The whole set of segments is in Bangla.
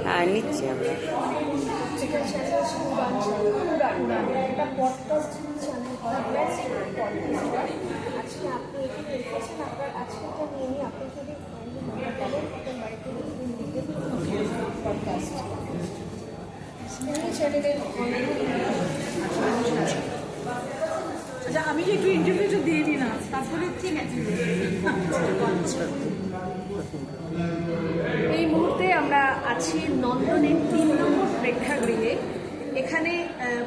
হ্যাঁ নিচ্ছি আমরা। আজকে আপনি এখানে এসেছেন, আপনার আজকে এটা নিয়ে নিয়ে আপনি যদি বলেন বাড়িতে পডকাস্ট চ্যানেলের আচ্ছা, আমি একটু ইন্টারভিউটা দিয়ে দিই না, তারপরে ঠিক আছে। এই মুহূর্তে আমরা আছি নন্দনের 3 নম্বর প্রেক্ষাগৃহে। এখানে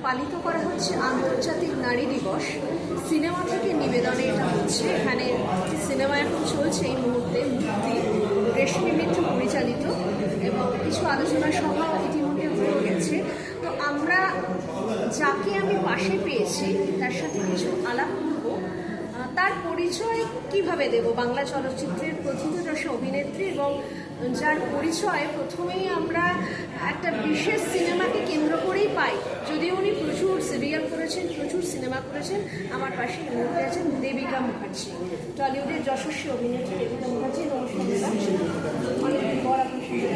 পালিত করা হচ্ছে আন্তর্জাতিক নারী দিবস। সিনেমা থেকে নিবেদনে এটা হচ্ছে। এখানে সিনেমা এখন চলছে এই মুহূর্তে, মুক্তি, রেশমি মিত্র পরিচালিত, এবং কিছু আলোচনা সভাও ইতিমধ্যে হয়ে গেছে। তো আমরা যাকে আমি পাশে পেয়েছি তার সাথে কিছু আলাপ করব। তার পরিচয় কিভাবে দেব? বাংলা চলচ্চিত্রের প্রথিতযশা অভিনেত্রী, এবং যার পরিচয় প্রথমেই আমরা একটা বিশেষ সিনেমাকে কেন্দ্র করেই পাই। যদিও উনি প্রচুর সিরিয়াল করেছেন, প্রচুর সিনেমা করেছেন। আমার পাশে মুহূর্তে আছেন দেবিকা মুখার্জি, টলিউডের যশস্বী অভিনেত্রী দেবিকা মুখার্জি। অনেকদিন পর আপনার সাথে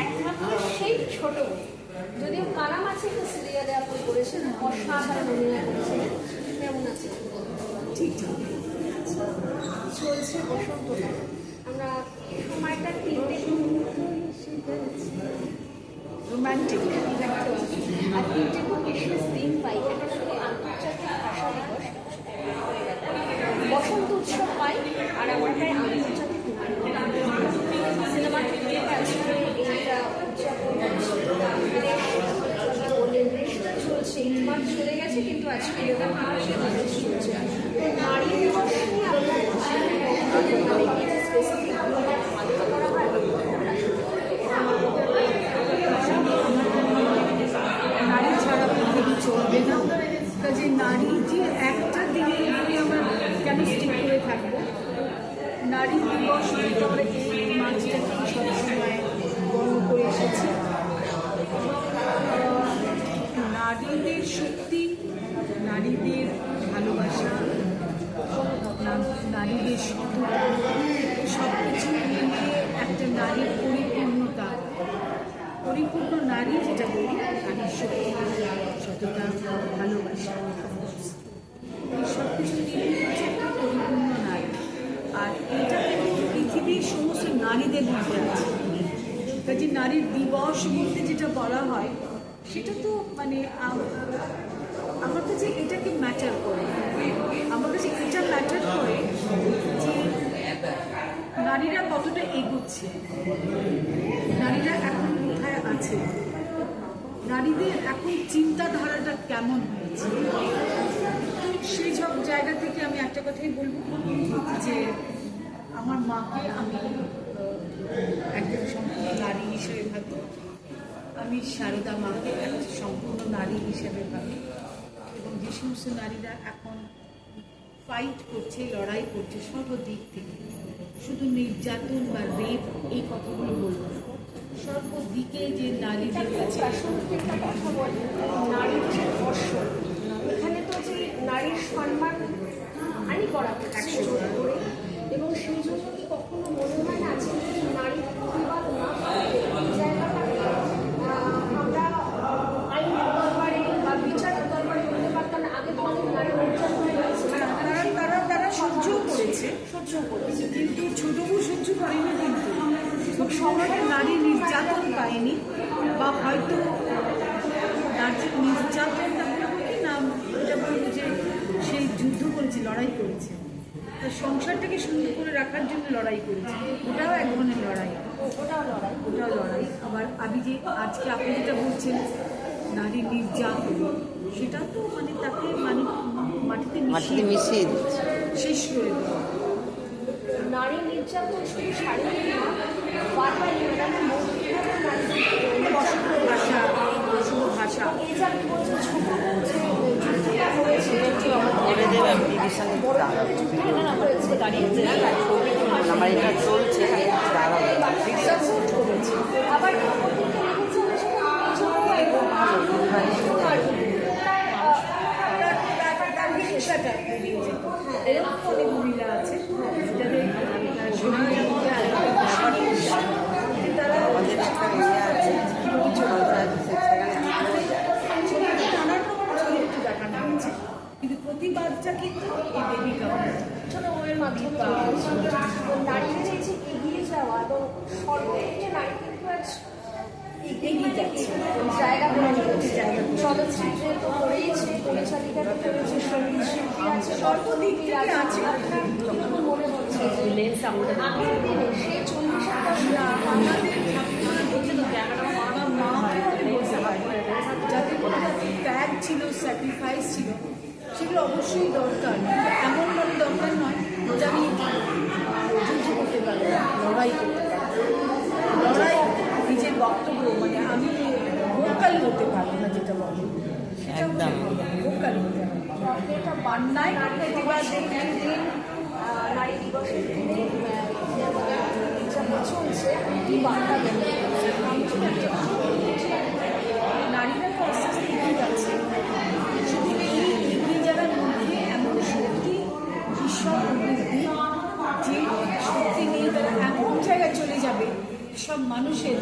একমাত্র সেই ছোট, যদিও কালাম আছে একটা সিরিয়ালে আপনি করেছেন, অসাধারণ অভিনয় করেছেন। কেমন আছে? ঠিক চলছে বসন্তটা। আমরা সময়টা রোমান্টিক আর তিনটে খুব বিশেষ দিন পাই। একটা শুধু আন্তর্জাতিক ভাষা দিবস, বসন্ত উৎসব পাই, আর আমরা পাই আন্তর্জাতিক সিনেমা থেকে আজকে এইটা উদযাপন চলছে। মাঠ চলে গেছে, কিন্তু আজকে চলছে। নারী দিবস নিয়ে আপনার নারী ছাড়া পৃথিবী চলবে না। কাজে নারী যে একটা দিনে আমরা কেন স্টিক করে থাকবো? নারী দিবস আমরা এই মাসটাকে সবসময় গর্ব করে এসেছি। নারীদের শক্তি, নারীদের ভালোবাসা, নারীদের সততা, সব কিছু মিলিয়ে একটা নারীর পরিপূর্ণতা, পরিপূর্ণ নারী যেটা বলি, নারীর শক্তি, সততা, ভালোবাসা, এই সব কিছু মিলিয়ে হচ্ছে একটা পরিপূর্ণ নারী। আর এটা কিন্তু পৃথিবীর সমস্ত নারীদের মধ্যে আছে। কাজে নারীর দিবস বলতে যেটা বলা হয়, সেটা তো মানে আমার কাছে এটাকে ম্যাটার করে। আমার কাছে এটা ম্যাটার করে যে নারীরা কতটা এগোচ্ছে, নারীরা এখন কোথায় আছে, নারীদের এখন চিন্তাধারাটা কেমন হয়েছে। সেই সব জায়গা থেকে আমি একটা কথাই বলবো যে আমার মাকে আমি একজন সম্পূর্ণ নারী হিসেবে ভাবি। আমি সারদা মাকে একটা সম্পূর্ণ নারী হিসেবে ভাবি। এবং যে সমস্ত নারীরা এখন ফাইট করছে, লড়াই করছে সর্বদিক থেকে, শুধু নির্যাতন বা রেপ এই কথাগুলো বলবো না, সর্বদিকে যে নারীদের কাছে কথা বলি, নারীর যে ধর্ষণ, এখানে তো যে নারীর সম্মান আইন করা হচ্ছে করে, এবং সেই জন্য কি কখনো মনে হয় না যে নারীর প্রতিবাদ না জায়গাটাকে আমরা আইন দরবারে বা বিচার দরবারে করতে পারতাম না? আগে তো অনেক নারী নির্যাতন হয়েছে, তারা সহ্যও করেছে, কিন্তু ছোট বউ সহ্য করেনি। কিন্তু সবাই নারী নির্যাতন পায়নি, বা হয়তো নির্যাতনটা বলবো না, এটা বলবো যে সেই যুদ্ধ করেছে, লড়াই করেছে, তার সংসারটাকে সুন্দর করে রাখার জন্য লড়াই করেছে। ওটাও এক ধরনের লড়াই, ওটাও লড়াই। আবার আমি যে আজকে আপনি যেটা বলছেন নারী নির্যাতন, সেটা তো মানে তাকে মানে মাটিতে মিশিয়ে দিচ্ছে, শেষ করে দেওয়া। নারী নির্যাতন শুধু শারীরিক না, বারবার ভাষা, ভাষা এই যে আমি বলছি ছোট হয়েছে আমার এটা চলছে আবার এরকম অনেক মহিলা আছে যাদের সর্বক্ষেত্রে নারী কিন্তু আজ এগিয়ে যাচ্ছে, জায়গা করে নিচ্ছে। চলচ্চিত্রে তো করেইছে, পরিচালিকাতে করেছে, সঙ্গীত শিল্পী আছে, সর্বদিক থেকে আছে। আপনার কি মনে হচ্ছে যে আগের দিনে সেই 40-এর দশকে আমাদের আমার মাকে আমি বলতে পারি যাতে কোনো ত্যাগ ছিল, স্যাক্রিফাইস ছিল, সেগুলো অবশ্যই দরকার। এমন মানে দরকার নয় যে আমি যুদ্ধ করতে পারবো, লড়াই করতে পারবো, লড়াই নিজের বক্তব্য মানে আমি ভোকাল হতে পারবো না, যেটা বলে সেটা ভোকাল হতে হবে। আপনি এটা বান্নায় প্রতিবাদ দিন নারী দিবসের দিনে চলছে কি বার্তা দেবে? নারীরা তো আস্তে আস্তে এগিয়ে যাচ্ছে, শুধু এই এগিয়ে যাওয়ার মধ্যে এমন শক্তি, ভীষণ বুদ্ধি, যে শক্তি নিয়ে তারা এমন জায়গায় চলে যাবে সব মানুষের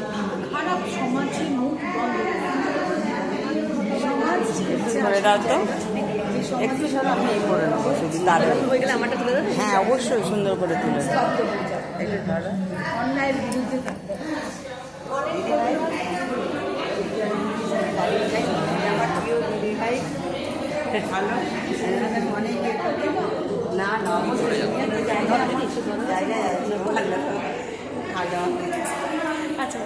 খারাপ সমাজের মুখ বন্ধ সমাজ করে দাও তো একটু সব আমি এই করে নেবো শুধু তাদের হয়ে গেলে আমারটা তুলে দেবে। হ্যাঁ অবশ্যই সুন্দর করে তুলে দেবো। একটু ধরো। অন্যায়ের বিরুদ্ধে থাকতে হবে। আমার প্রিয় দিদি ভাই ভালো অনেক না না অবশ্যই জায়গায় আছে ভালো খাওয়া আচ্ছা